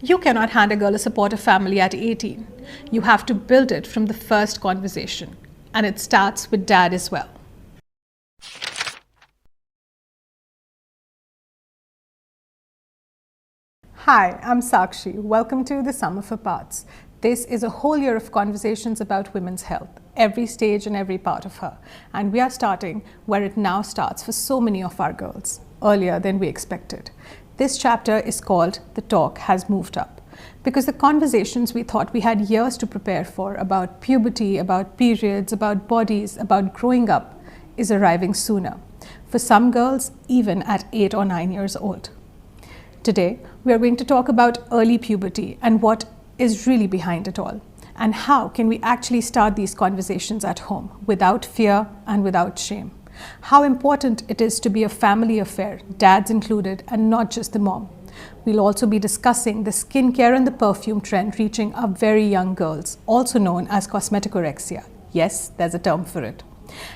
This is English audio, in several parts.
You cannot hand a girl a supportive family at 18. You have to build it from the first conversation. And it starts with dad as well. Hi, I'm Sakshee. Welcome to the Sum of Her Parts. This is a whole year of conversations about women's health, every stage and every part of her. And we are starting where it now starts for so many of our girls, earlier than we expected. This chapter is called The Talk Has Moved Up, because the conversations we thought we had years to prepare for about puberty, about periods, about bodies, about growing up is arriving sooner. For some girls, even at 8 or 9 years old. Today, we are going to talk about early puberty and what is really behind it all, and how can we actually start these conversations at home without fear and without shame. How important it is to be a family affair, dads included, and not just the mom. We'll also be discussing the skincare and the perfume trend reaching our very young girls, also known as Cosmeticorexia. Yes, there's a term for it.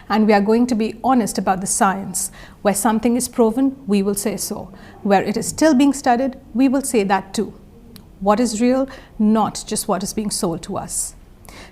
And we are going to be honest about the science. Where something is proven, we will say so. Where it is still being studied, we will say that too. What is real, not just what is being sold to us.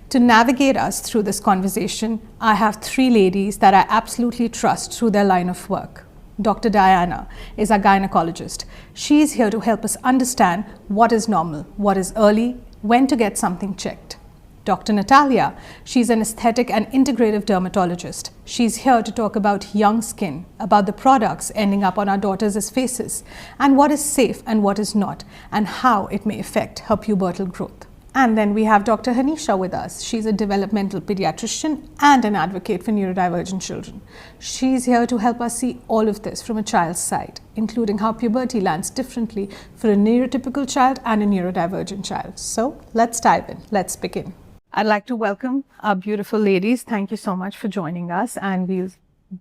To navigate us through this conversation, I have three ladies that I absolutely trust through their line of work. Dr. Diana is a gynaecologist. She is here to help us understand what is normal, what is early, when to get something checked. Dr. Natalia, she's an aesthetic and integrative dermatologist. She's here to talk about young skin, about the products ending up on our daughters' faces, and what is safe and what is not, and how it may affect her pubertal growth. And then we have Dr. Haneesha with us. She's a developmental pediatrician and an advocate for neurodivergent children. She's here to help us see all of this from a child's side, including how puberty lands differently for a neurotypical child and a neurodivergent child. So let's dive in. Let's begin. I'd like to welcome our beautiful ladies. Thank you so much for joining us. And we'll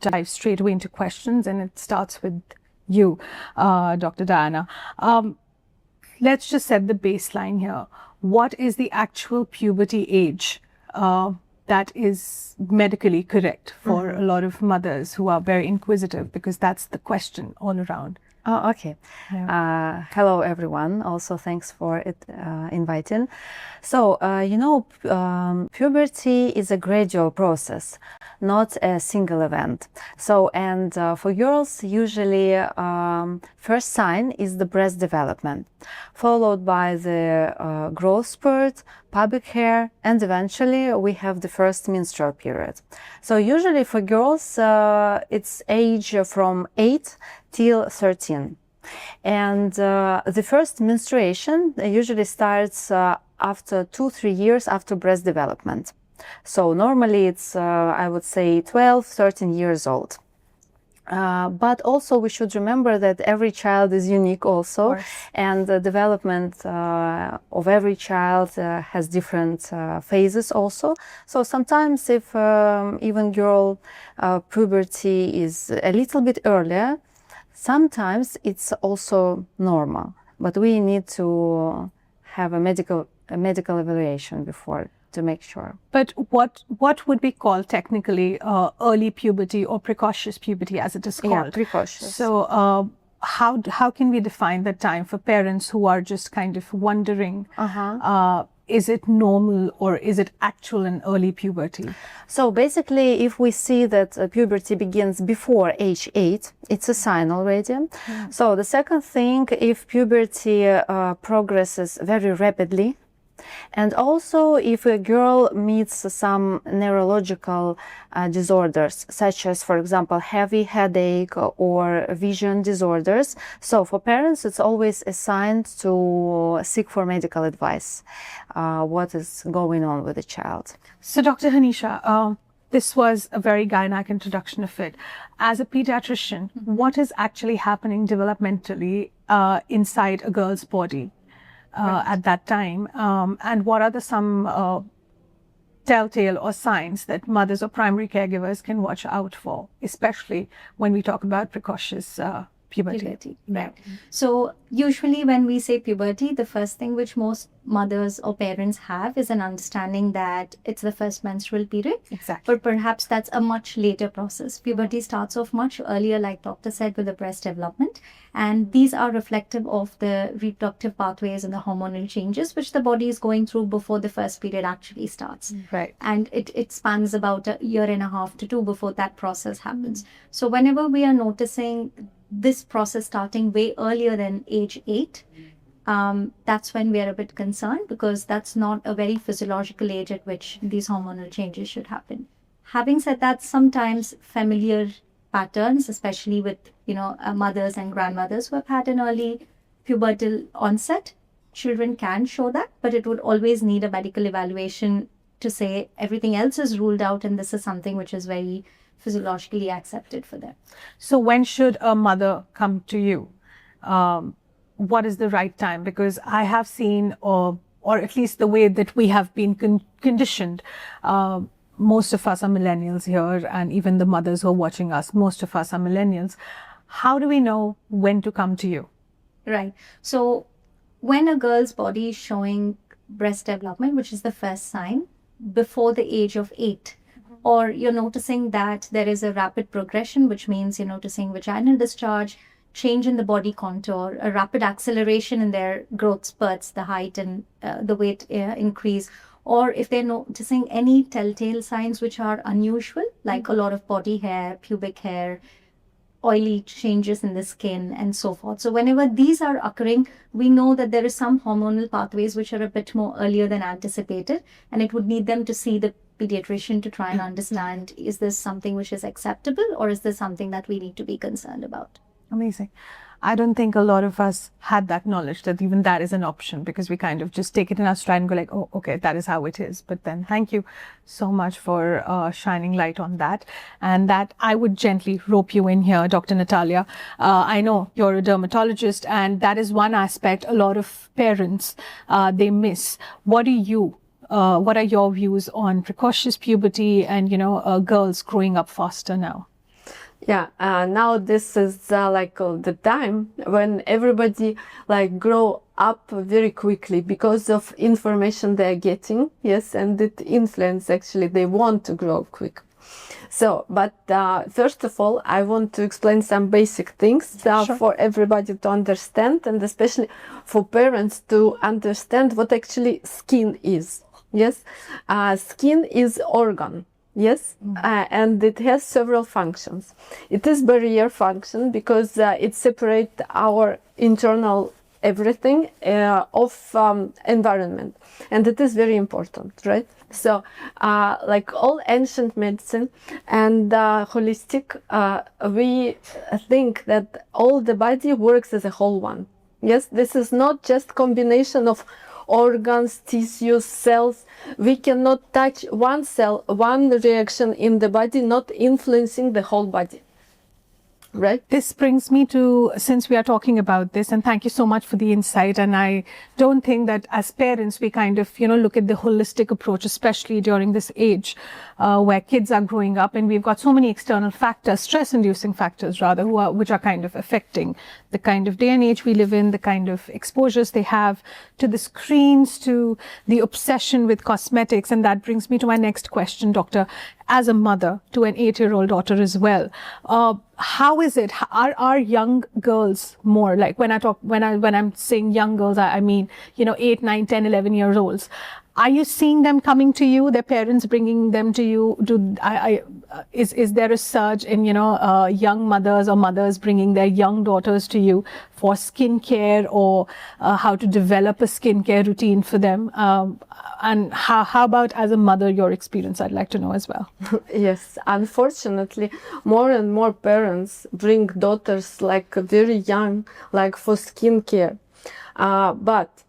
dive straight away into questions. And it starts with you, Dr. Diana. Let's just set the baseline here. What is the actual puberty age that is medically correct for a lot of mothers who are very inquisitive, because that's the question all around. Oh, okay. Yeah. Hello, everyone. Also, thanks for inviting. So, puberty is a gradual process, not a single event. So, and for girls, usually first sign is the breast development, followed by the growth spurt, pubic hair, and eventually we have the first menstrual period. So usually for girls, it's age from 8 till 13. And the first menstruation usually starts after 2-3 years after breast development. So normally it's, I would say, 12-13 years old. But also we should remember that every child is unique also, and the development of every child has different phases also. So sometimes if even girl puberty is a little bit earlier, sometimes it's also normal, but we need to have a medical evaluation before to make sure. But what would be called technically early puberty or precocious puberty, as it is called? Yeah, precocious. So how can we define the time for parents who are just kind of wondering, is it normal or is it actual and early puberty? So basically, if we see that puberty begins before age 8, it's a sign already. So the second thing, if puberty progresses very rapidly, and also if a girl meets some neurological disorders, such as, for example, heavy headache or vision disorders. So for parents, it's always a sign to seek for medical advice, what is going on with the child. So Dr. Haneesha, this was a very gynae introduction of it. As a pediatrician, what is actually happening developmentally inside a girl's body? At that time, and what are some telltale or signs that mothers or primary caregivers can watch out for, especially when we talk about precocious Puberty. Right. So usually when we say puberty, the first thing which most mothers or parents have is an understanding that it's the first menstrual period. Exactly. But perhaps that's a much later process. Puberty starts off much earlier, like doctor said, with the breast development. And these are reflective of the reproductive pathways and the hormonal changes which the body is going through before the first period actually starts. Right. And it spans about a year and a half to two before that process happens. So whenever we are noticing this process starting way earlier than age 8, that's when we are a bit concerned, because that's not a very physiological age at which these hormonal changes should happen. Having said that, sometimes familiar patterns, especially with mothers and grandmothers who have had an early pubertal onset, children can show that, but it would always need a medical evaluation to say everything else is ruled out and this is something which is very physiologically accepted for them. So when should a mother come to you? What is the right time? Because I have seen, or at least the way that we have been conditioned, most of us are millennials here, and even the mothers who are watching us, most of us are millennials. How do we know when to come to you? Right. So when a girl's body is showing breast development, which is the first sign, before the age of 8, or you're noticing that there is a rapid progression, which means you're noticing vaginal discharge, change in the body contour, a rapid acceleration in their growth spurts, the height and the weight increase, or if they're noticing any telltale signs which are unusual, like a lot of body hair, pubic hair, oily changes in the skin, and so forth. So whenever these are occurring, we know that there is some hormonal pathways which are a bit more earlier than anticipated, and it would need them to see the pediatrician to try and understand, is this something which is acceptable, or is this something that we need to be concerned about? Amazing. I don't think a lot of us had that knowledge that even that is an option, because we kind of just take it in our stride and go like, oh, okay, that is how it is. But then thank you so much for shining light on that. And that I would gently rope you in here, Dr. Natalia. I know you're a dermatologist, and that is one aspect a lot of parents, they miss. What are your views on precocious puberty and, girls growing up faster now? Yeah, now this is the time when everybody grow up very quickly because of information they're getting, yes, and it influence actually, they want to grow quick. So, but first of all, I want to explain some basic things Sure. for everybody to understand, and especially for parents to understand what actually skin is. Yes, skin is organ. Yes, and it has several functions. It is barrier function because it separates our internal everything of environment, and it is very important, right? So, like all ancient medicine and holistic, we think that all the body works as a whole one. Yes, this is not just combination of organs, tissues, cells. We cannot touch one cell, one reaction in the body, not influencing the whole body. Right? This brings me to, since we are talking about this, and thank you so much for the insight. And I don't think that as parents, we kind of, look at the holistic approach, especially during this age where kids are growing up and we've got so many external factors, stress-inducing factors rather, which are kind of affecting the kind of day and age we live in, the kind of exposures they have to the screens, to the obsession with cosmetics. And that brings me to my next question, Doctor. As a mother to an 8-year-old daughter as well, how is it? Are young girls more like, when I'm saying young girls, I mean 8, 9, 10, 11 years olds? Are you seeing them coming to you? Their parents bringing them to you? Is there a surge in young mothers or mothers bringing their young daughters to you for skincare or how to develop a skincare routine for them? And how about as a mother, your experience? I'd like to know as well. Yes, unfortunately, more and more parents bring daughters very young, for skincare. But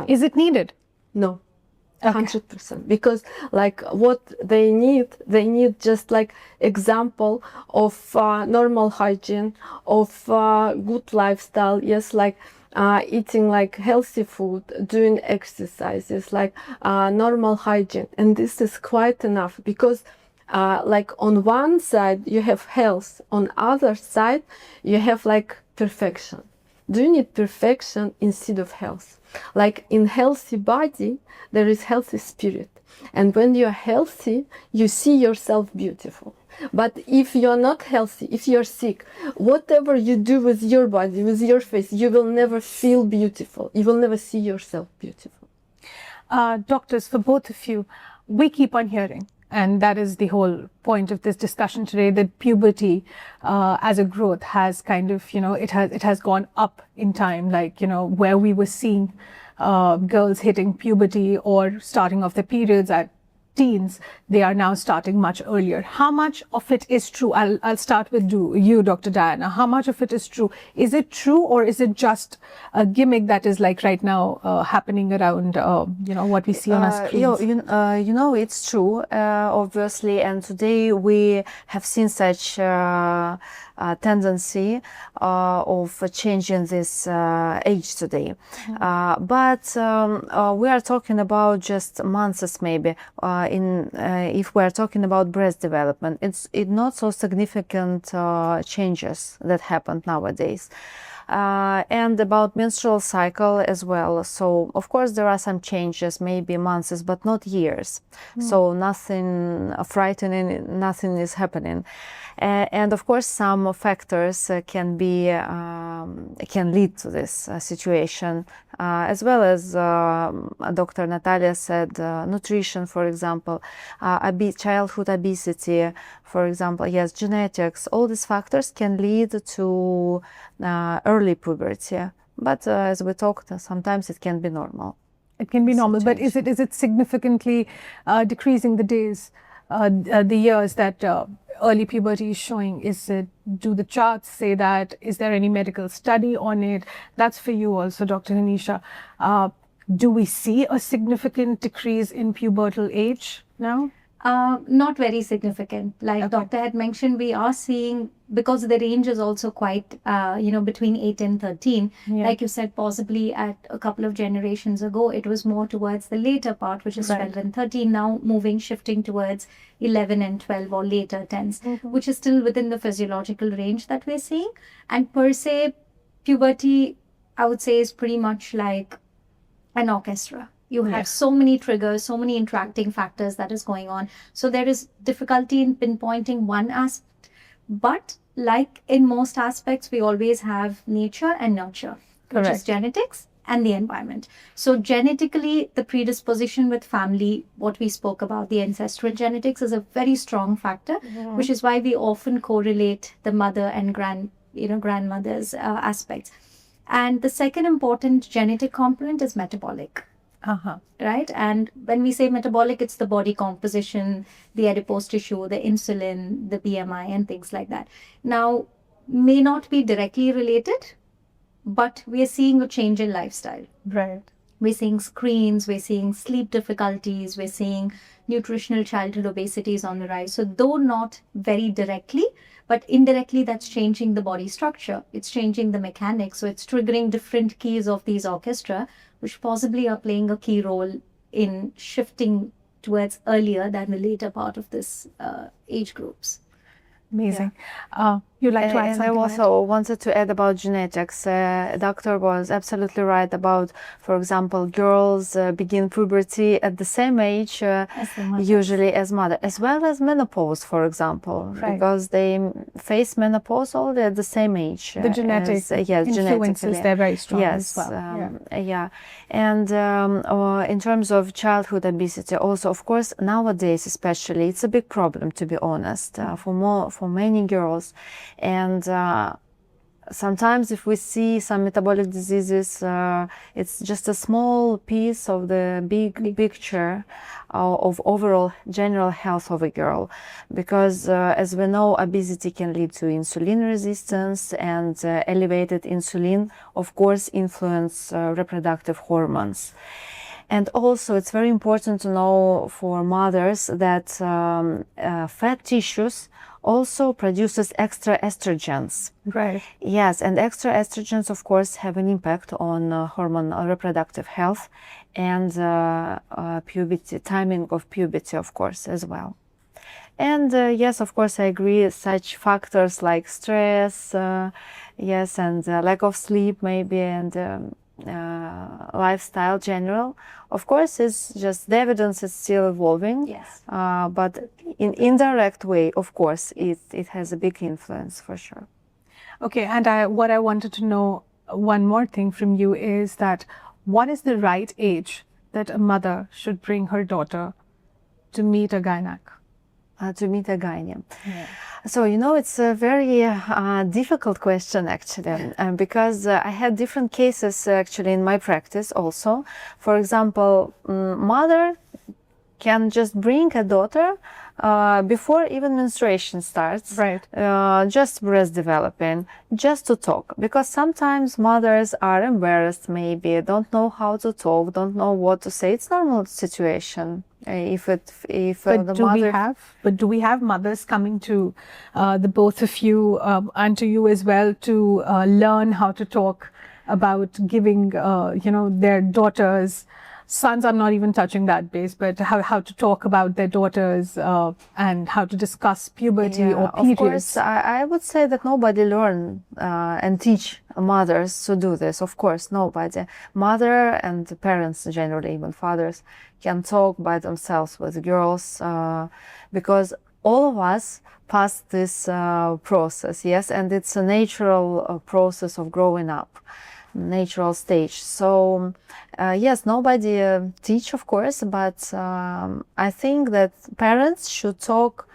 is it needed? No. Okay. 100%, because what they need just example of normal hygiene, of good lifestyle. Yes, eating healthy food, doing exercises, normal hygiene, and this is quite enough, because like on one side you have health, on other side you have like perfection. Do you need perfection instead of health? Like in healthy body there is healthy spirit, and when you're healthy you see yourself beautiful. But if you're not healthy, if you're sick, whatever you do with your body, with your face, you will never feel beautiful. You will never see yourself beautiful. Doctors, for both of you, we keep on hearing, and that is the whole point of this discussion today, that puberty as a growth has kind of, it has gone up in time, like, where we were seeing girls hitting puberty or starting off their periods at teens, they are now starting much earlier. How much of it is true? I'll start with you, Dr. Diana. How much of it is true? Is it true, or is it just a gimmick that is like right now happening around, what we see on our screens? It's true, obviously, and today we have seen such tendency of changing this age today. But we are talking about just months maybe. If we are talking about breast development, it's not so significant changes that happen nowadays. And about menstrual cycle as well. So of course there are some changes, maybe months, but not years. So nothing frightening, nothing is happening. And of course some factors can lead to this situation, as well as Dr. Natalia said, nutrition, for example, childhood obesity, for example, yes, genetics, all these factors can lead to early puberty. But as we talked, sometimes it can be normal. It can be normal, but is it significantly decreasing the days, the years that early puberty is showing? Do the charts say that? Is there any medical study on it? That's for you also, Dr. Haneesha. Do we see a significant decrease in pubertal age now? Not very significant. Like Doctor had mentioned, we are seeing, because the range is also quite, between 8 and 13. Yeah. Like you said, possibly at a couple of generations ago, it was more towards the later part, which is 12 and 13. Now shifting towards 11 and 12 or later 10s, which is still within the physiological range that we're seeing. And per se, puberty, I would say, is pretty much like an orchestra. You have so many triggers, so many interacting factors that is going on. So there is difficulty in pinpointing one aspect. But like in most aspects, we always have nature and nurture, which is genetics and the environment. So genetically, the predisposition with family, what we spoke about, the ancestral genetics is a very strong factor, which is why we often correlate the mother and grandmother's aspects. And the second important genetic component is metabolic. Right? And when we say metabolic, it's the body composition, the adipose tissue, the insulin, the BMI, and things like that. Now, may not be directly related, but we are seeing a change in lifestyle. Right. We're seeing screens, we're seeing sleep difficulties, we're seeing nutritional childhood obesity is on the rise. So though not very directly, but indirectly that's changing the body structure. It's changing the mechanics. So it's triggering different keys of these orchestra, which possibly are playing a key role in shifting towards earlier than the later part of this age groups. Amazing. You'd like to add something? I also wanted to add about genetics. Doctor was absolutely right about, for example, girls begin puberty at the same age, usually as mother, as well as menopause, for example, because they face menopause already at the same age. The genetics influences, they're very strong as well. And in terms of childhood obesity, also, of course, nowadays especially, it's a big problem, to be honest, for many girls. And sometimes if we see some metabolic diseases, it's just a small piece of the big picture of overall general health of a girl. Because as we know, obesity can lead to insulin resistance, and elevated insulin, of course, influence reproductive hormones. And also, it's very important to know for mothers that fat tissues also produces extra estrogens. Right. Yes, and extra estrogens, of course, have an impact on hormonal reproductive health and puberty, timing of puberty, of course, as well. And yes, of course, I agree. Such factors like stress, yes, and lack of sleep, maybe, and lifestyle general. Of course, it's just the evidence is still evolving. Yes. But in indirect way, of course, it has a big influence for sure. Okay, and what I wanted to know, one more thing from you is that what is the right age that a mother should bring her daughter to meet a gynae? To meet a gynae. Yeah. So, you know, it's a very difficult question actually, because I had different cases actually in my practice also. For example, mother can just bring a daughter before even menstruation starts, right? Just breast developing, just to talk, because sometimes mothers are embarrassed, maybe don't know how to talk, don't know what to say. It's normal situation. But do we have mothers coming to the both of you and to you as well to learn how to talk about giving their daughters, sons are not even touching that base, but how to talk about their daughters and how to discuss puberty or periods? Of course, I would say that nobody learn and teach mothers to do this. Of course, nobody. Mother and parents, generally, even fathers, can talk by themselves with girls because all of us pass this process, yes, and it's a natural process of growing up. Natural stage. So yes, nobody teach, of course, but I think that parents should talk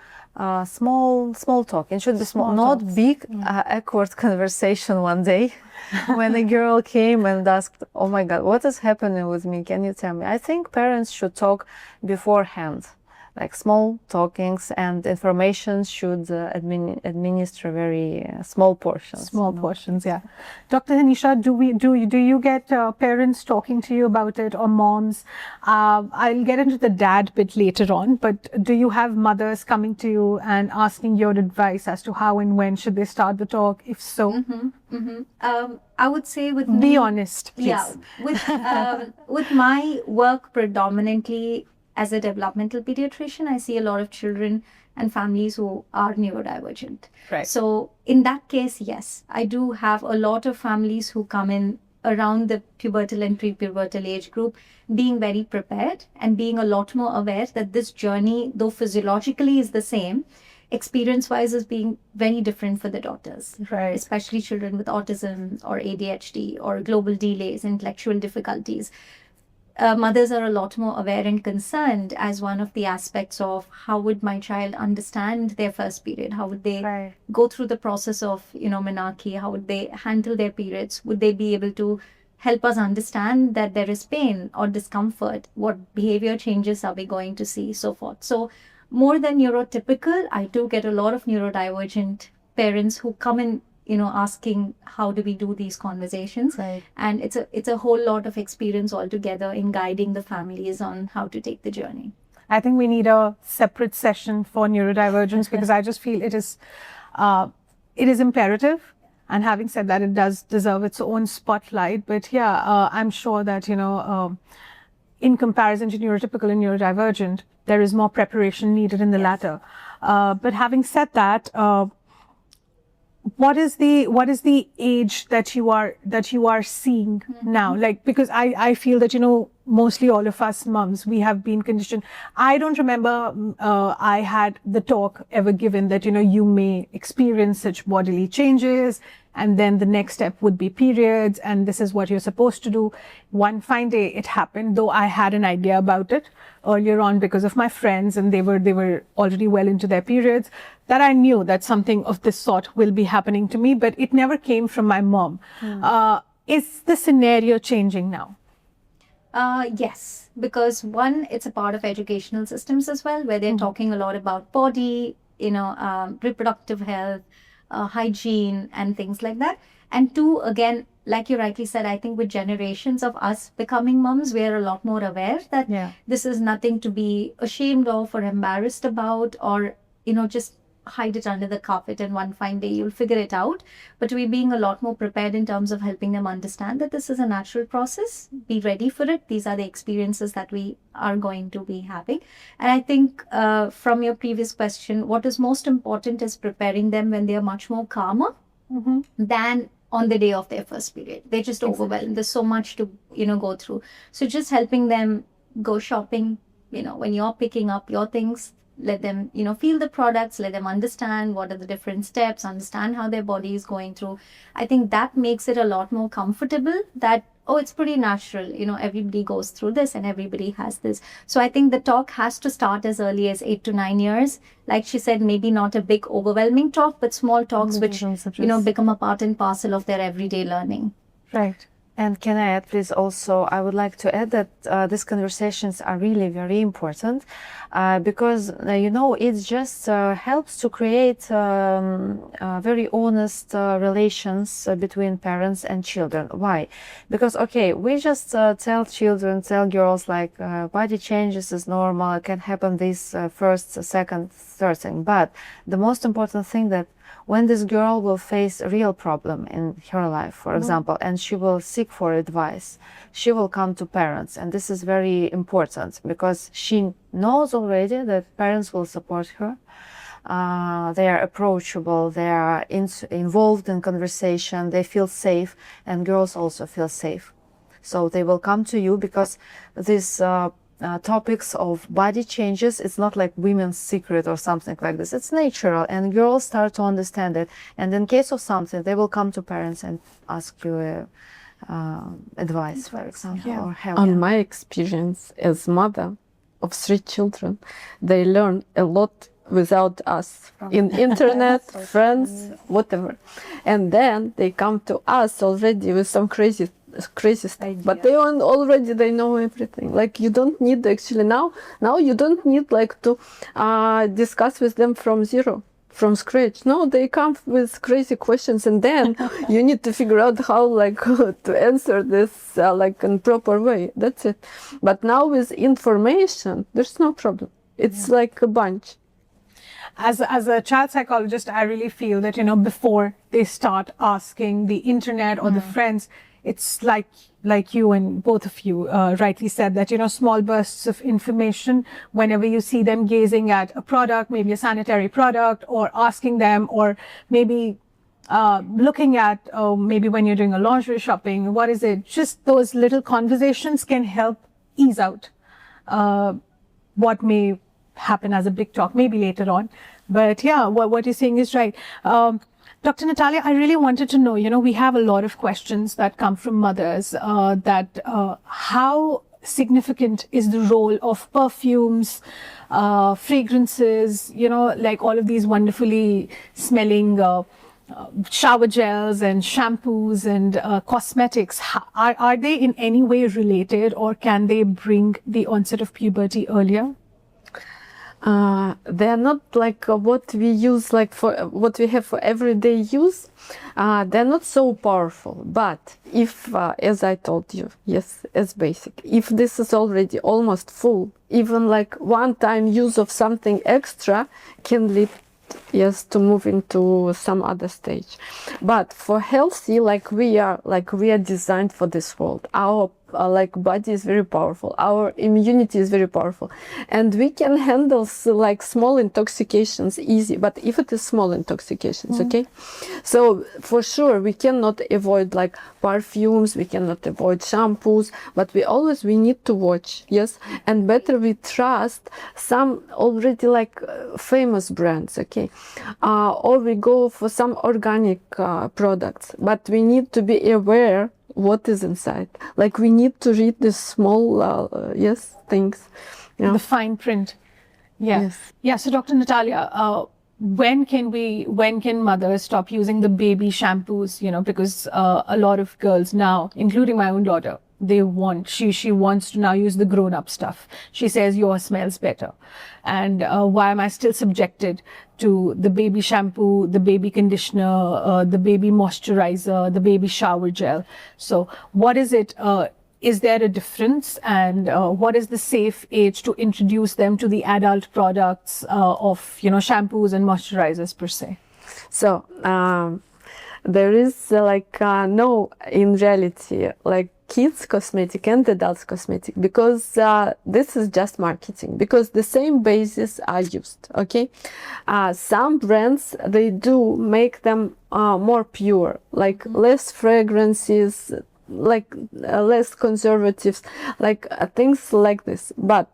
small talk. It should be small, not big awkward conversation one day when a girl came and asked, "Oh my God, what is happening with me? Can you tell me?" I think parents should talk beforehand, like small talkings, and information should administer very small portions. Small portions, yeah. Dr. Haneesha, do you get parents talking to you about it, or moms? I'll get into the dad bit later on, but do you have mothers coming to you and asking your advice as to how and when should they start the talk? If so, I would say be honest, please. Yeah, with my work predominantly as a developmental pediatrician, I see a lot of children and families who are neurodivergent. Right. So in that case, yes, I do have a lot of families who come in around the pubertal and pre-pubertal age group being very prepared and being a lot more aware that this journey, though physiologically is the same, experience-wise is being very different for the daughters. Right. Especially children with autism or ADHD or global delays, intellectual difficulties. Mothers are a lot more aware and concerned as one of the aspects of how would my child understand their first period? How would they go through the process of, menarche? How would they handle their periods? Would they be able to help us understand that there is pain or discomfort? What behavior changes are we going to see? So forth. So more than neurotypical, I do get a lot of neurodivergent parents who come in asking how do we do these conversations, and it's a whole lot of experience altogether in guiding the families on how to take the journey. I think we need a separate session for neurodivergence because I just feel it is imperative. And having said that, it does deserve its own spotlight. But yeah, I'm sure that in comparison to neurotypical and neurodivergent, there is more preparation needed in the latter. But having said that, what is the age that you are seeing now? Like, because I feel that mostly all of us moms, we have been conditioned. I don't remember I had the talk ever given that you may experience such bodily changes, and then the next step would be periods, and this is what you're supposed to do. One fine day it happened, though I had an idea about it earlier on because of my friends, and they were already well into their periods, that I knew that something of this sort will be happening to me, but it never came from my mom. Is the scenario changing now? Yes, because one, it's a part of educational systems as well, where they're talking a lot about body, reproductive health, hygiene and things like that. And two, again, like you rightly said, I think with generations of us becoming moms, we are a lot more aware that this is nothing to be ashamed of or embarrassed about, or just hide it under the carpet and one fine day you'll figure it out. But we're being a lot more prepared in terms of helping them understand that this is a natural process. Be ready for it. These are the experiences that we are going to be having. And I think from your previous question, what is most important is preparing them when they are much more calmer than on the day of their first period. They're just overwhelmed. There's so much to, go through. So just helping them go shopping, when you're picking up your things, let them, feel the products, let them understand what are the different steps, understand how their body is going through. I think that makes it a lot more comfortable that, it's pretty natural, everybody goes through this and everybody has this. So I think the talk has to start as early as 8 to 9 years. Like she said, maybe not a big overwhelming talk, but small talks which, become a part and parcel of their everyday learning. Right. And can I add, please, also, I would like to add that these conversations are really very important because, it just helps to create very honest relations between parents and children. Why? Because, we just tell girls like body changes is normal, it can happen this first, second, third thing. But the most important thing that when this girl will face a real problem in her life, for example, and she will seek for advice, she will come to parents. And this is very important because she knows already that parents will support her. They are approachable, they are involved in conversation, they feel safe, and girls also feel safe. So they will come to you because this topics of body changes, it's not like women's secret or something like this. It's natural, and girls start to understand it. And in case of something, they will come to parents and ask you advice, for example, or help. On my experience as mother of 3 children, they learn a lot without us in internet, friends, whatever. And then they come to us already with some crazy stuff, but they know everything. Like you don't need actually now you don't need like to discuss with them from zero, from scratch. No, they come with crazy questions, and then you need to figure out how like to answer this like in proper way. That's it. But now with information, there's no problem. It's like a bunch. As a child psychologist, I really feel that, before they start asking the internet or the friends, it's like you and both of you rightly said that, small bursts of information, whenever you see them gazing at a product, maybe a sanitary product, or asking them, or maybe looking at, maybe when you're doing a lingerie shopping, what is it? Just those little conversations can help ease out what may happen as a big talk, maybe later on. But yeah, what you're saying is right. Dr. Natalia, I really wanted to know, we have a lot of questions that come from mothers that how significant is the role of perfumes, fragrances, like all of these wonderfully smelling shower gels and shampoos and cosmetics. Are they in any way related, or can they bring the onset of puberty earlier? They are not like what we use, like for what we have for everyday use. They're not so powerful. But if, as I told you, yes, as basic, if this is already almost full, even like one-time use of something extra can lead, yes, to move into some other stage. But for healthy, like we are designed for this world. Our body is very powerful, our immunity is very powerful, and we can handle like small intoxications easy. But if it is small intoxications, so for sure we cannot avoid like perfumes, we cannot avoid shampoos, but we need to watch, yes, and better we trust some already like famous brands, or we go for some organic products, but we need to be aware what is inside. Like we need to read the small, things. The fine print. Yeah. Yes. Yeah. So Dr. Natalia, when can mothers stop using the baby shampoos? Because a lot of girls now, including my own daughter, she wants to now use the grown-up stuff. She says yours smells better. And why am I still subjected to the baby shampoo, the baby conditioner, the baby moisturizer, the baby shower gel? So what is it is there a difference, and what is the safe age to introduce them to the adult products of, you know, shampoos and moisturizers per se? So there is no, in reality, like kids cosmetic and adults cosmetic, because this is just marketing, because the same bases are used. Okay, some brands, they do make them more pure, like less fragrances, like less conservatives, like things like this. But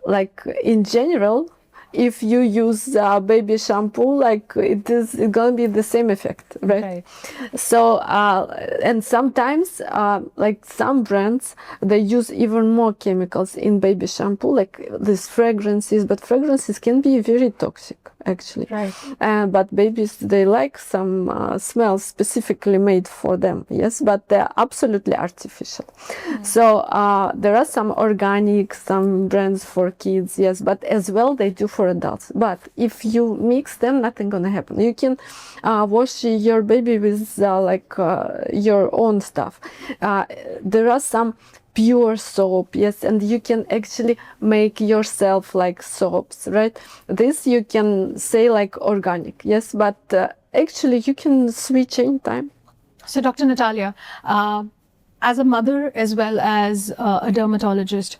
like in general, if you use baby shampoo, like it's gonna be the same effect, right? Okay. So and sometimes like some brands, they use even more chemicals in baby shampoo, like these fragrances, but fragrances can be very toxic actually. Right. But babies, they like some smells specifically made for them, yes, but they're absolutely artificial. So there are some organic, some brands for kids, yes, but as well they do for adults. But if you mix them, nothing gonna happen. You can wash your baby with your own stuff. There are some pure soap, yes, and you can actually make yourself like soaps, right? This you can say like organic, yes, but actually you can switch anytime. So, Dr. Natalia, as a mother as well as a dermatologist,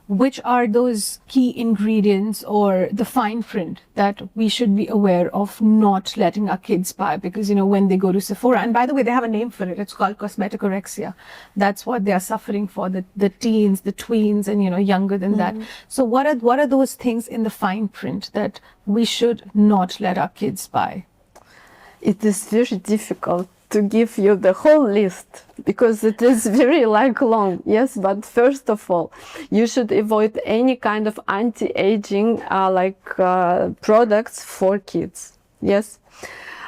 which are those key ingredients or the fine print that we should be aware of not letting our kids buy? Because, you know, when they go to Sephora, and by the way, they have a name for it, it's called Cosmeticorexia. That's what they are suffering for, the teens, the tweens, and, you know, younger than that. So what are those things in the fine print that we should not let our kids buy? It is very difficult to give you the whole list, because it is very long, yes, but first of all, you should avoid any kind of anti-aging products for kids, yes.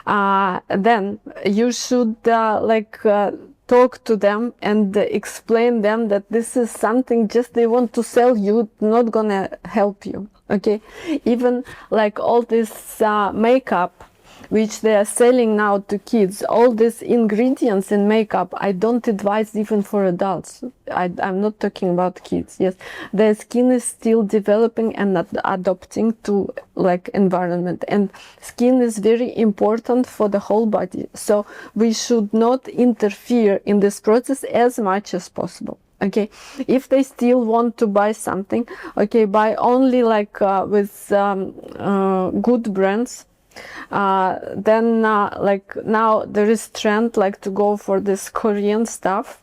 Then you should talk to them and explain them that this is something just they want to sell you, not gonna help you, okay? Even like all this makeup which they are selling now to kids, all these ingredients in makeup, I don't advise even for adults. I'm not talking about kids, yes. Their skin is still developing and not adapting to like environment, and skin is very important for the whole body. So we should not interfere in this process as much as possible. Okay, if they still want to buy something, okay, buy only like with good brands. Then like now there is trend like to go for this Korean stuff.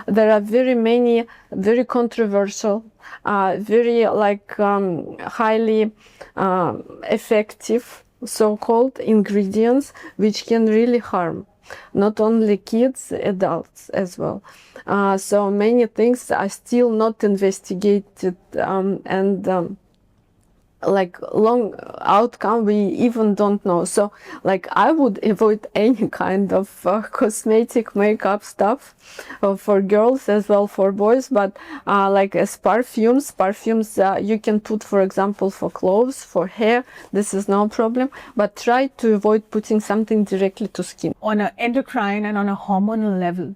There are very many very controversial, very like highly effective so-called ingredients which can really harm not only kids, adults as well. So many things are still not investigated, and like long outcome we even don't know. So like I would avoid any kind of cosmetic makeup stuff for girls as well for boys, but like as perfumes you can put, for example, for clothes, for hair, this is no problem, but try to avoid putting something directly to skin. On an endocrine and on a hormonal level,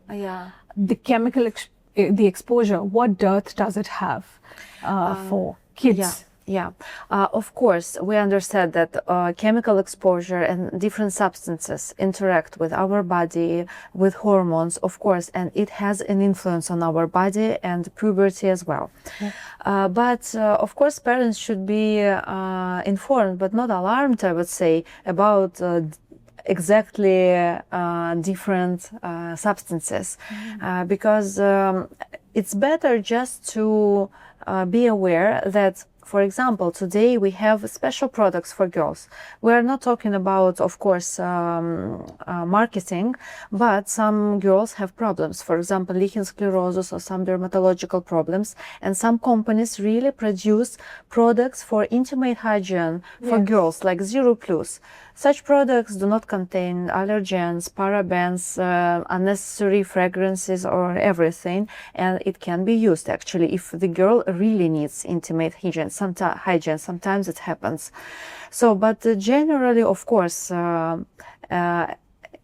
the chemical the exposure, what dearth does it have for kids? Yeah, of course, we understand that chemical exposure and different substances interact with our body, with hormones, of course, and it has an influence on our body and puberty as well. Yeah. But of course, parents should be informed, but not alarmed, I would say, about exactly different substances, because it's better just to be aware that, for example, today we have special products for girls. We are not talking about, of course, marketing, but some girls have problems, for example, lichen sclerosis or some dermatological problems, and some companies really produce products for intimate hygiene for girls, like Zero Plus. Such products do not contain allergens, parabens, unnecessary fragrances or everything, and it can be used actually if the girl really needs intimate hygiene. Sometimes it happens. So, but generally, of course,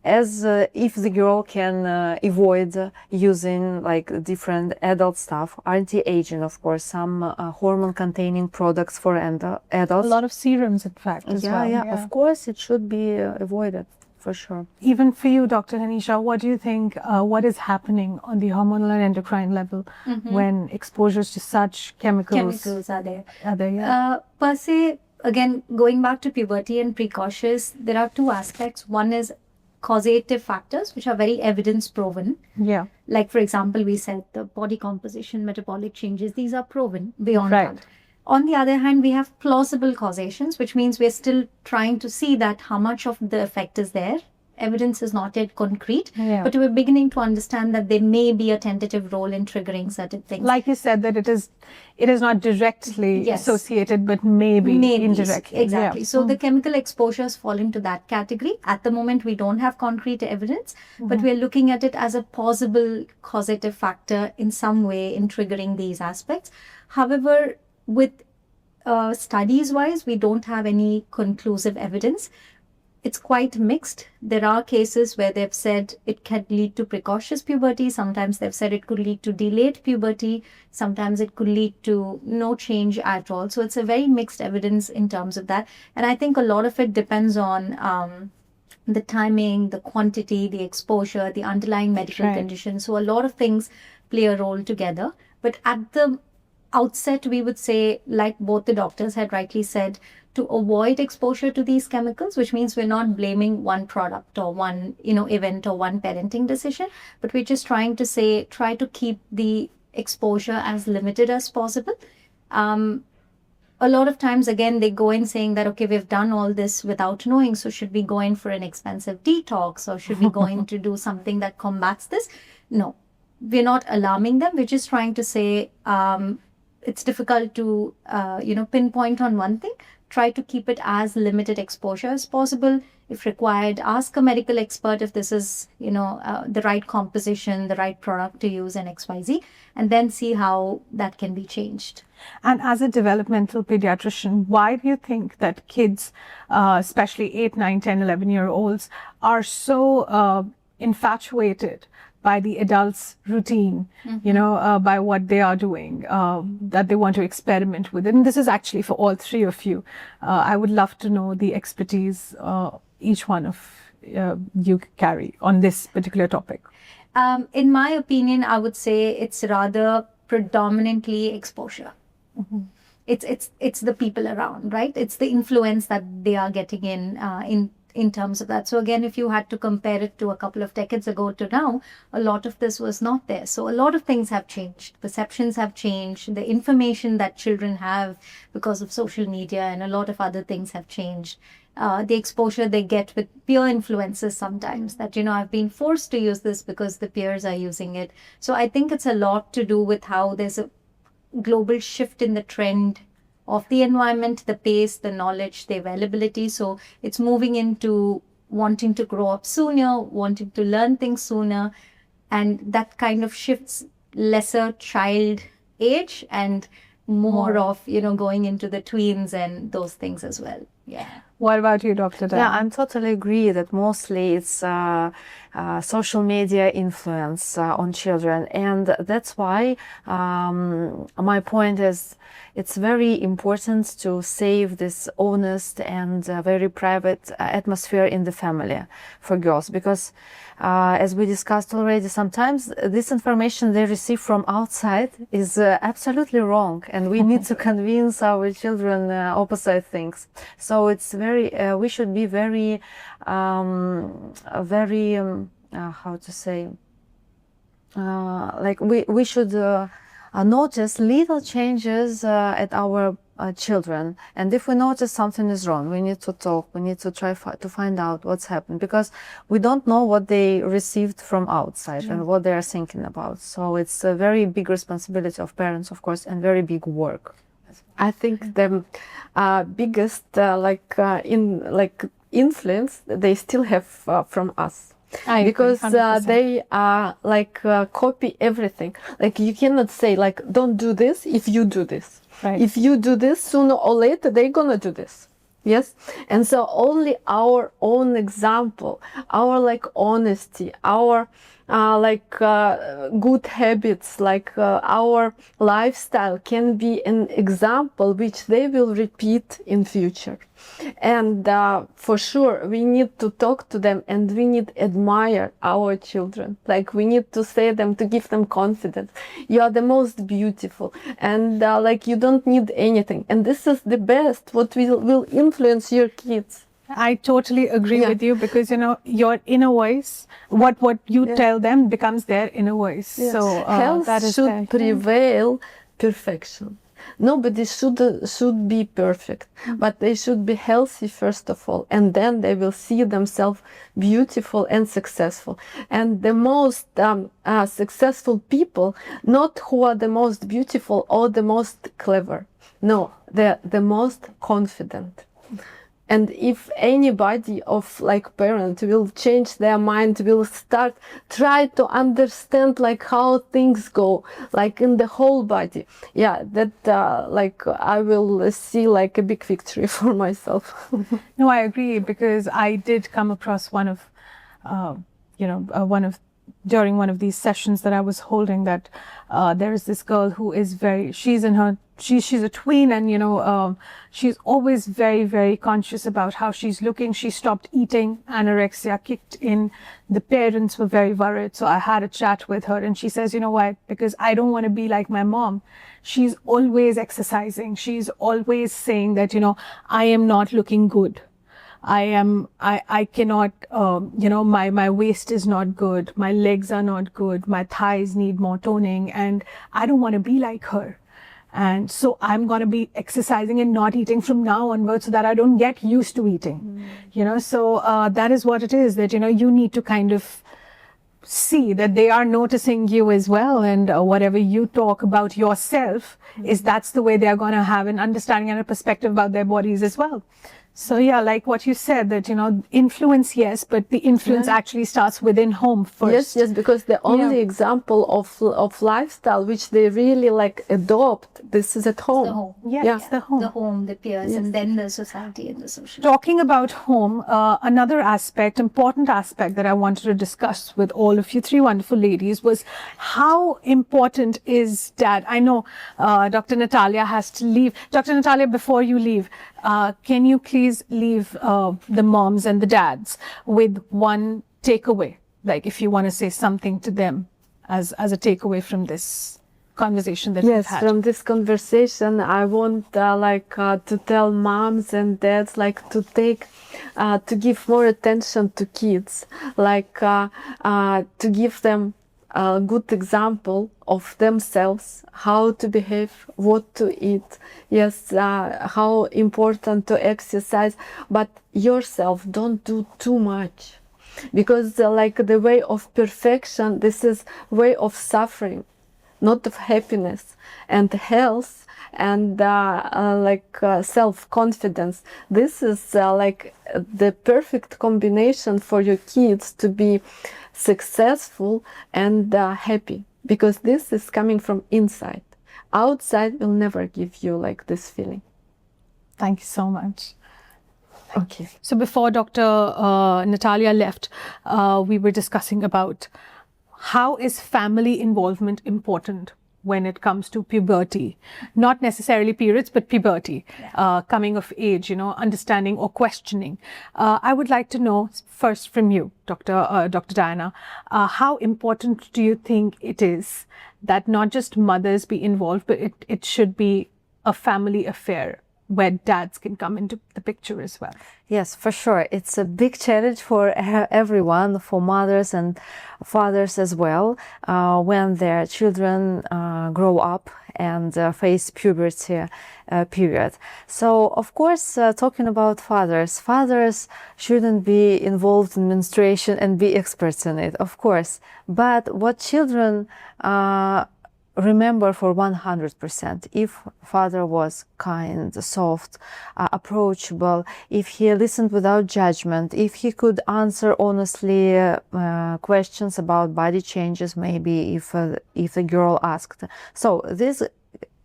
as if the girl can avoid using like different adult stuff, anti-aging, of course, some hormone-containing products for A adults. lot of serums, in fact, as well. Yeah, of course, it should be avoided for sure. Even for you, Dr. Haneesha, what do you think, what is happening on the hormonal and endocrine level when exposures to such Chemicals are there. Yeah. Per se, again, going back to puberty and precocious, there are two aspects. One is causative factors, which are very evidence proven. Yeah. Like, for example, we said the body composition, metabolic changes, these are proven beyond Right. doubt. On the other hand, we have plausible causations, which means we're still trying to see that how much of the effect is there. Evidence is not yet concrete, Yeah. but we're beginning to understand that there may be a tentative role in triggering certain things. Like you said, that it is not directly Yes. associated, but maybe indirectly. Exactly. Yeah. So the chemical exposures fall into that category. At the moment, we don't have concrete evidence, but we're looking at it as a possible causative factor in some way in triggering these aspects. However, with studies wise, we don't have any conclusive evidence. It's quite mixed. There are cases where they've said it can lead to precocious puberty. Sometimes they've said it could lead to delayed puberty. Sometimes it could lead to no change at all. So it's a very mixed evidence in terms of that. And I think a lot of it depends on the timing, the quantity, the exposure, the underlying medical Right. condition. So a lot of things play a role together. But at the outset, we would say, like both the doctors had rightly said, to avoid exposure to these chemicals, which means we're not blaming one product or one, event or one parenting decision, but we're just trying to say, try to keep the exposure as limited as possible. A lot of times, again, they go in saying that, okay, we've done all this without knowing, so should we go in for an expensive detox or should we go in to do something that combats this? No, we're not alarming them. We're just trying to say, it's difficult to, pinpoint on one thing. Try to keep it as limited exposure as possible. If required, ask a medical expert if this is, the right composition, the right product to use and XYZ, and then see how that can be changed. And as a developmental pediatrician, why do you think that kids, especially 8, 9, 10, 11-year-olds, are so infatuated by the adult's routine, by what they are doing, that they want to experiment with? And this is actually for all three of you. I would love to know the expertise each one of you carry on this particular topic. In my opinion, I would say it's rather predominantly exposure. It's the people around, right? It's the influence that they are getting in terms of that. So again, if you had to compare it to a couple of decades ago to now, a lot of this was not there. So a lot of things have changed. Perceptions have changed. The information that children have because of social media and a lot of other things have changed. The exposure they get with peer influences sometimes that, I've been forced to use this because the peers are using it. So I think it's a lot to do with how there's a global shift in the trend of the environment, the pace, the knowledge, the availability. So it's moving into wanting to grow up sooner, wanting to learn things sooner. And that kind of shifts lesser child age and more of, going into the tweens and those things as well. Yeah. What about you, Dr. Dan? Yeah, I'm totally agree that mostly it's social media influence on children. And that's why my point is it's very important to save this honest and very private atmosphere in the family for girls, because as we discussed already, sometimes this information they receive from outside is absolutely wrong, and we need to convince our children opposite things. So it's very, we should be very, how to say, like we should notice little changes at our children, and if we notice something is wrong, we need to talk, we need to try to find out what's happened, because we don't know what they received from outside and what they are thinking about. So it's a very big responsibility of parents, of course, and very big work. I think the biggest influence they still have from us. Because they copy everything. Like you cannot say don't do this if you do this. Right. If you do this, sooner or later they're gonna do this. Yes, and so only our own example, our like honesty, our good habits, our lifestyle can be an example which they will repeat in future. And for sure, we need to talk to them, and we need to admire our children. Like, we need to say them, to give them confidence. You are the most beautiful, and you don't need anything. And this is the best, what will influence your kids. I totally agree with you, because your inner voice, what you tell them becomes their inner voice. Yes. So health that is should prevail perfection. Nobody should be perfect, but they should be healthy first of all, and then they will see themselves beautiful and successful. And the most successful people, not who are the most beautiful or the most clever, no, they're the most confident. And if anybody of parent will change their mind, will try to understand how things go, in the whole body, that I will see a big victory for myself. No, I agree, because I did come across during one of these sessions that I was holding, that there is this girl who is she's a tween, and she's always very, very conscious about how she's looking. She stopped eating, anorexia kicked in, the parents were very worried. So I had a chat with her, and she says, you know what, because I don't want to be like my mom. She's always exercising. She's always saying that, I am not looking good. I cannot, my waist is not good. My legs are not good. My thighs need more toning, and I don't want to be like her. And so I'm going to be exercising and not eating from now onwards, so that I don't get used to eating, so that is what it is, that, you need to kind of see that they are noticing you as well. And whatever you talk about yourself that's the way they're going to have an understanding and a perspective about their bodies as well. So like what you said, that, influence, yes, but the influence actually starts within home first. Yes, because the only example of lifestyle which they really adopt, this is at home. The home. It's the home. The home, the peers, and then the society and the social. Talking about home, another important aspect that I wanted to discuss with all of you three wonderful ladies was how important is dad. I know Dr. Natalia has to leave. Dr. Natalia, before you leave, can you please leave the moms and the dads with one takeaway? If you want to say something to them as a takeaway from this conversation that we've had. Yes, from this conversation, I want to tell moms and dads to give more attention to kids, to give them a good example of themselves, how to behave, what to eat, how important to exercise, but yourself, don't do too much, because the way of perfection, this is way of suffering, not of happiness and health and self-confidence. This is the perfect combination for your kids to be successful and happy, because this is coming from inside. Outside will never give you this feeling. Thank you so much. Okay. So before Dr. Natalia left, we were discussing about how is family involvement important when it comes to puberty, not necessarily periods, but puberty, coming of age, understanding or questioning. I would like to know first from you, Dr. Diana, how important do you think it is that not just mothers be involved, but it should be a family affair where dads can come into the picture as well? Yes, for sure. It's a big challenge for everyone, for mothers and fathers as well, when their children grow up and face puberty period. So, of course, talking about fathers shouldn't be involved in menstruation and be experts in it, of course. But what children remember for 100%, if father was kind, soft, approachable, if he listened without judgment, if he could answer honestly questions about body changes, maybe if the girl asked. So this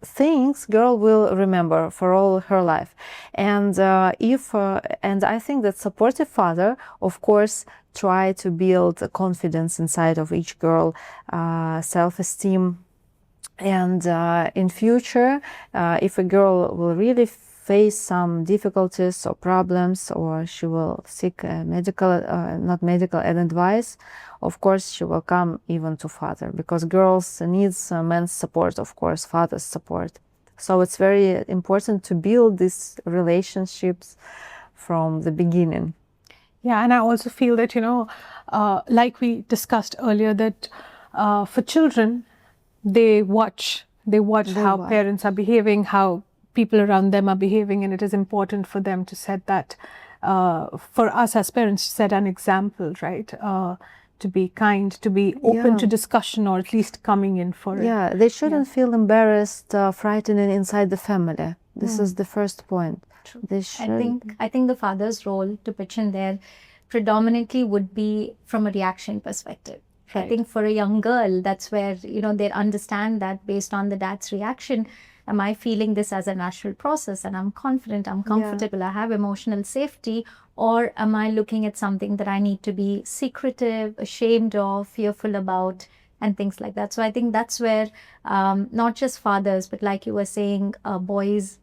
things girl will remember for all her life. And and I think that supportive father, of course, try to build a confidence inside of each girl, self-esteem. And in future, if a girl will really face some difficulties or problems, or she will seek not medical advice, of course she will come even to father, because girls needs men's support, of course, father's support. So it's very important to build these relationships from the beginning. Yeah, and I also feel that, like we discussed earlier, that for children, they watch how parents are behaving, how people around them are behaving, and it is important for them to set that, for us as parents, to set an example, right? To be kind, to be open to discussion, or at least coming in for it. Yeah, they shouldn't feel embarrassed, frightened inside the family. This is the first point. They should... I think the father's role to pitch in there predominantly would be from a reaction perspective. Right. I think for a young girl, that's where, they understand that based on the dad's reaction, am I feeling this as a natural process and I'm confident, I'm comfortable, I have emotional safety, or am I looking at something that I need to be secretive, ashamed of, fearful about, and things like that. So I think that's where not just fathers, but like you were saying, boys,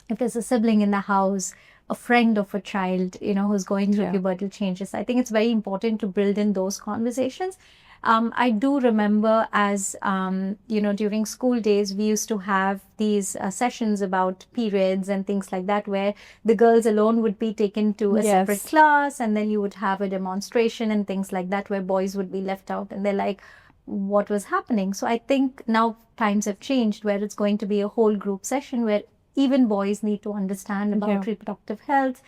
if there's a sibling in the house, a friend of a child, who's going through pubertal changes, I think it's very important to build in those conversations. I do remember as, during school days, we used to have these sessions about periods and things like that, where the girls alone would be taken to a separate class, and then you would have a demonstration and things like that, where boys would be left out, and they're like, what was happening? So I think now times have changed, where it's going to be a whole group session where even boys need to understand about reproductive health,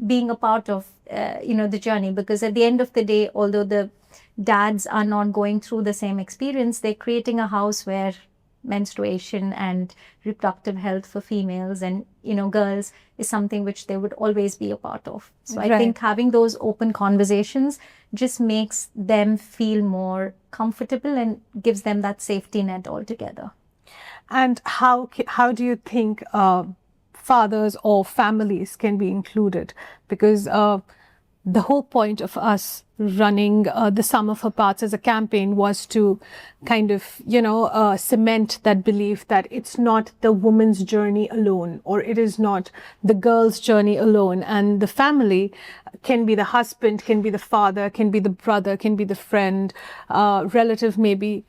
being a part of, the journey. Because at the end of the day, although the dads are not going through the same experience, they're creating a house where menstruation and reproductive health for females and, girls is something which they would always be a part of. So I think having those open conversations just makes them feel more comfortable and gives them that safety net altogether. And how do you think fathers or families can be included? Because the whole point of us running the Sum of Her Parts as a campaign was to kind of, cement that belief that it's not the woman's journey alone, or it is not the girl's journey alone. And the family can be the husband, can be the father, can be the brother, can be the friend, relative maybe.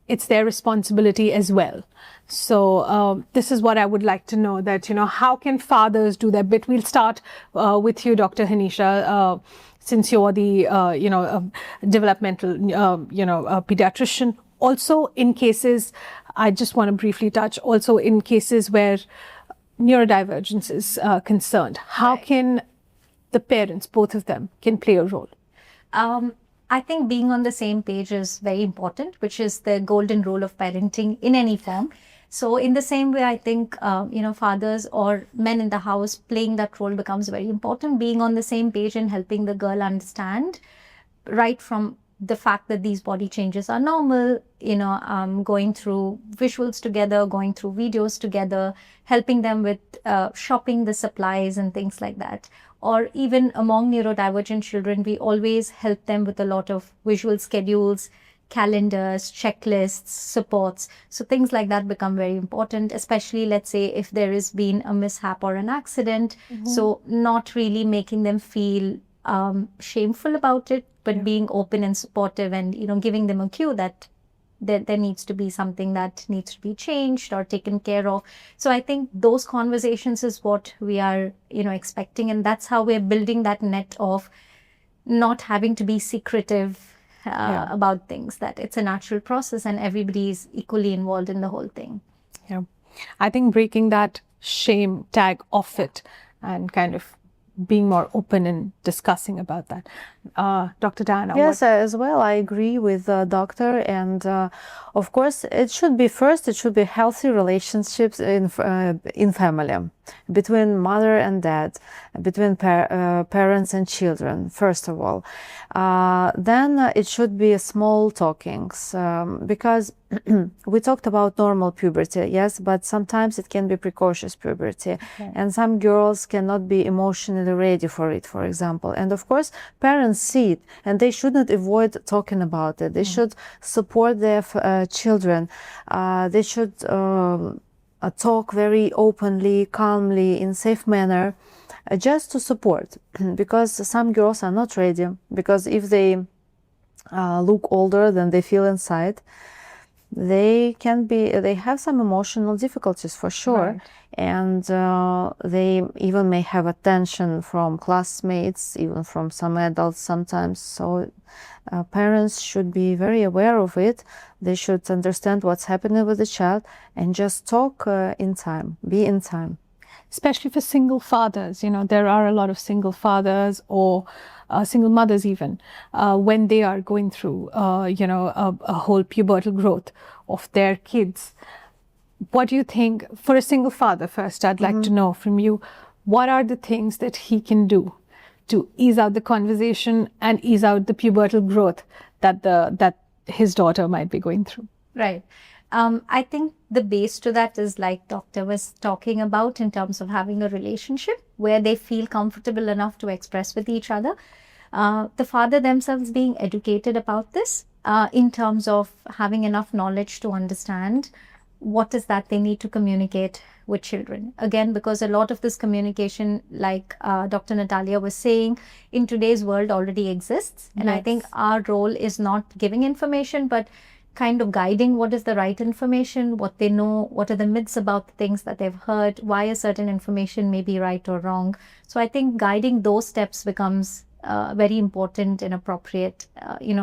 It's their responsibility as well. So this is what I would like to know, that, how can fathers do their bit? We'll start with you, Dr. Haneesha, since you're the, developmental, pediatrician. Also in cases, I just want to briefly touch, also in cases where neurodivergence is concerned, how can the parents, both of them, can play a role? I think being on the same page is very important, which is the golden rule of parenting in any form. So in the same way, I think, fathers or men in the house playing that role becomes very important, being on the same page and helping the girl understand right from the fact that these body changes are normal, going through visuals together, going through videos together, helping them with shopping the supplies and things like that. Or even among neurodivergent children, we always help them with a lot of visual schedules, calendars, checklists, supports. So things like that become very important, especially, let's say, if there has been a mishap or an accident. So not really making them feel shameful about it, but being open and supportive and, giving them a cue that there needs to be something that needs to be changed or taken care of. So I think those conversations is what we are, expecting. And that's how we're building that net of not having to be secretive about things, that it's a natural process and everybody is equally involved in the whole thing. Yeah. I think breaking that shame tag off it and kind of being more open and discussing about that. Dr. Diana? Yes, as well, I agree with the doctor. And of course, it should be healthy relationships in family. between mother and dad, between parents and children, first of all. Then it should be small talkings, because we talked about normal puberty, yes, but sometimes it can be precocious puberty, and some girls cannot be emotionally ready for it, for example. And of course, parents see it, and they shouldn't avoid talking about it. They should support their children. They should talk very openly, calmly, in safe manner, just to support, because some girls are not ready, because if they look older than they feel inside, they have some emotional difficulties for sure. Right. And they even may have attention from classmates, even from some adults sometimes. So parents should be very aware of it. They should understand what's happening with the child and just talk in time, be in time. Especially for single fathers, there are a lot of single fathers or single mothers even, when they are going through, a whole pubertal growth of their kids. What do you think, for a single father first, I'd like to know from you, what are the things that he can do to ease out the conversation and ease out the pubertal growth that his daughter might be going through? Right. I think the base to that is like Doctor was talking about, in terms of having a relationship where they feel comfortable enough to express with each other. The father themselves being educated about this, in terms of having enough knowledge to understand what is that they need to communicate with children. Again, because a lot of this communication, like Dr. Natalia was saying, in today's world already exists. And I think our role is not giving information, but kind of guiding what is the right information, what they know, what are the myths about the things that they've heard, why a certain information may be right or wrong. So I think guiding those steps becomes very important and appropriate,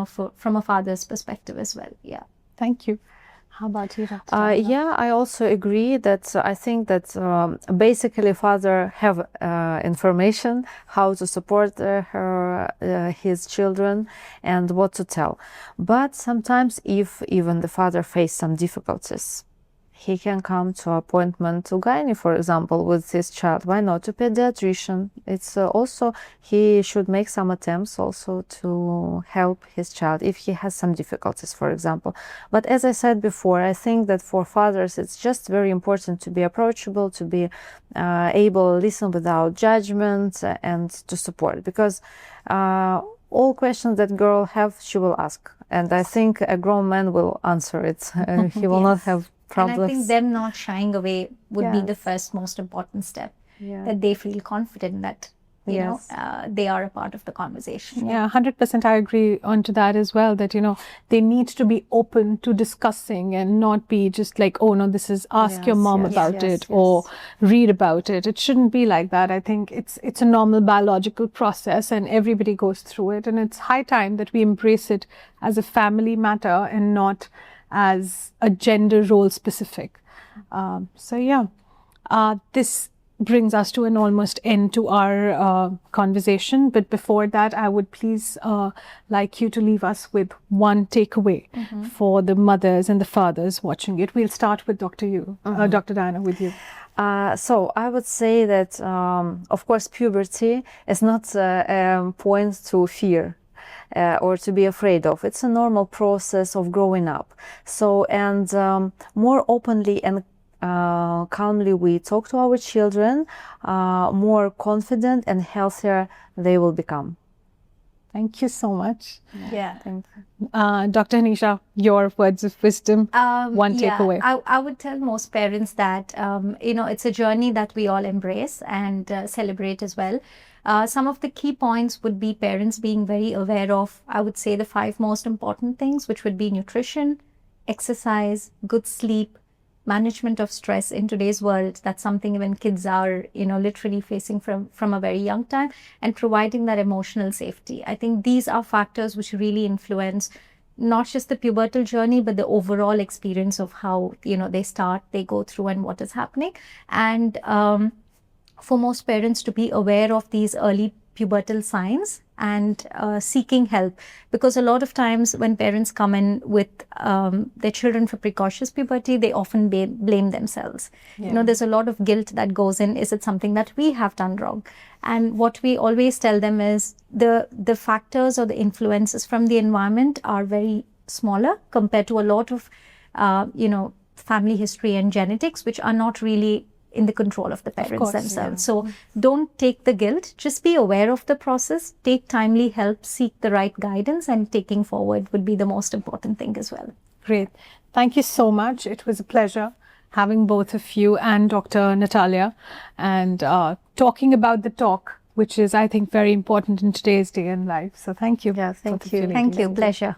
from a father's perspective as well. Yeah. Thank you. How about you, Dr. Yeah, I also agree that I think that basically father have information how to support his children and what to tell. But sometimes if even the father face some difficulties, he can come to appointment to gynae, for example, with his child. Why not to pediatrician? It's also, he should make some attempts also to help his child if he has some difficulties, for example. But as I said before, I think that for fathers, it's just very important to be approachable, to be able to listen without judgment and to support, because all questions that girl have, she will ask. And I think a grown man will answer it. He will not have problems. And I think them not shying away would be the first most important step, that they feel confident that they are a part of the conversation. Yeah, 100% I agree onto that as well, that they need to be open to discussing and not be just like, oh no, this is ask your mom about it or read about it. It shouldn't be like that. I think it's a normal biological process and everybody goes through it, and it's high time that we embrace it as a family matter and not as a gender role specific. This brings us to an almost end to our conversation. But before that, I would please like you to leave us with one takeaway for the mothers and the fathers watching it. We'll start with Dr. Diana, with you. So I would say that, of course, puberty is not a point to fear. Or to be afraid of. It's a normal process of growing up. So, and more openly and calmly we talk to our children, more confident and healthier they will become. Thank you so much. Yeah. Thank you. Dr. Haneesha, your words of wisdom, one takeaway. I would tell most parents that, it's a journey that we all embrace and celebrate as well. Some of the key points would be parents being very aware of, I would say, the 5 most important things, which would be nutrition, exercise, good sleep, management of stress in today's world. That's something even kids are, literally facing from a very young time, and providing that emotional safety. I think these are factors which really influence not just the pubertal journey, but the overall experience of how, they go through and what is happening. And for most parents to be aware of these early pubertal signs and seeking help, because a lot of times when parents come in with their children for precocious puberty, they often blame themselves. You know, there's a lot of guilt that goes in. Is it something that we have done wrong? And what we always tell them is the factors or the influences from the environment are very smaller compared to a lot of family history and genetics, which are not really in the control of the parents themselves. So don't take the guilt, just be aware of the process, take timely help, seek the right guidance, and taking forward would be the most important thing as well. Great. Thank you so much. It was a pleasure having both of you and Dr. Natalia, and talking about the talk, which is, I think, very important in today's day and life. So thank you. Yeah, thank you. Thank you. Pleasure.